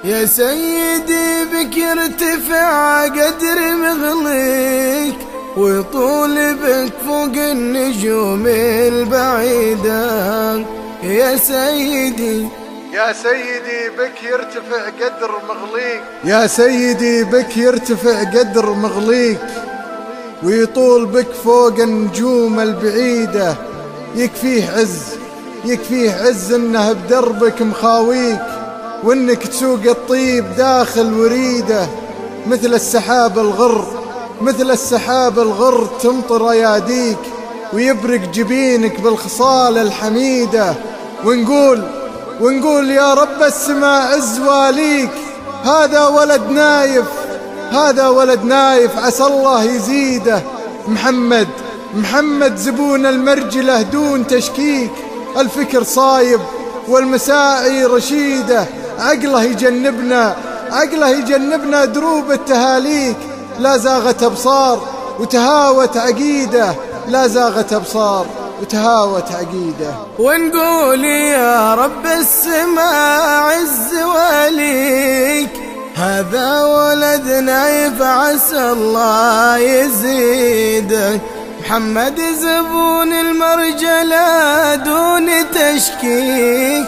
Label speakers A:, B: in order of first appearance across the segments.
A: يا سيدي بك يرتفع قدر مغليك، ويطول بك فوق النجوم البعيدة. يا سيدي
B: يا سيدي بك يرتفع قدر مغليك، يا سيدي بك يرتفع قدر مغليك، ويطول بك فوق النجوم البعيدة. يكفيه عز انه بدربك مخاويك، وانك تسوق الطيب داخل وريده. مثل السحاب الغر تمطر اياديك، ويبرق جبينك بالخصال الحميدة. ونقول يا رب السماء عز واليك، هذا ولد نايف عسى الله يزيده. محمد زبون المرجلة دون تشكيك، الفكر صايب والمساعي رشيدة. عقله يجنبنا دروب التهاليك، لا زاغت أبصار وتهاوت عقيدة.
A: ونقول يا رب السماء عز وليك، هذا ولد نايف عسى الله يزيده. محمد زبون المرجلة دون تشكيك،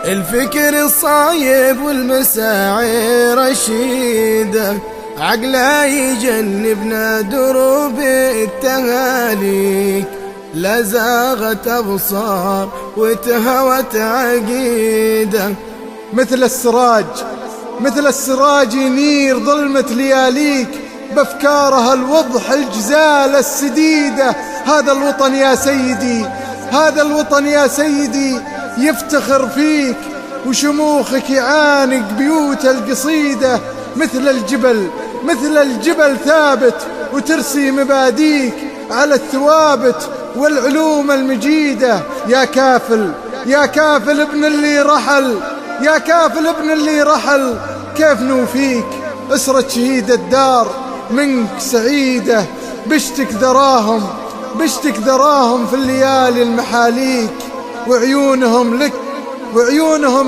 A: الفكر صايب والمساعي رشيدة. عقله يجنبنا دروب التهاليك، لا زاغت أبصار وتهوت عقيدة.
B: مثل السراج ينير ظلمة لياليك، بأفكاره الوضح الجزال السديدة. هذا الوطن يا سيدي يفتخر فيك، وشموخك يعانق بيوت القصيدة. مثل الجبل ثابت، وترسي مباديك على الثوابت والعلوم المجيدة. يا كافل ابن اللي رحل، كيف نوفيك أسرة شهيد الدار منك سعيدة. بشتك ذراهم في الليالي المحاليك، وعيونهم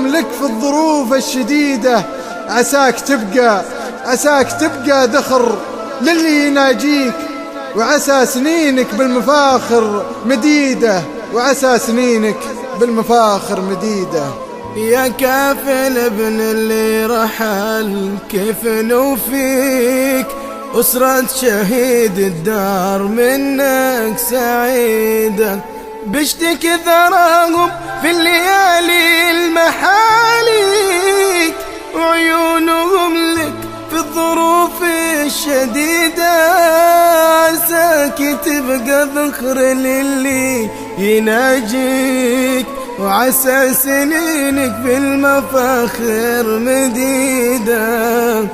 B: لك في الظروف الشديدة. عساك تبقى ذخر للي يناجيك، وعسى سنينك بالمفاخر مديدة.
A: يا كافل ابن اللي رحل، كيف نوفيك أسرة شهيد الدار منك سعيدة. بشتك ذراهم في الليالي المحاليك، وعيونهم لك في الظروف الشديدة. عساك تبقى ذخر للي يناجيك، وعسى سنينك بالمفاخر مديدة.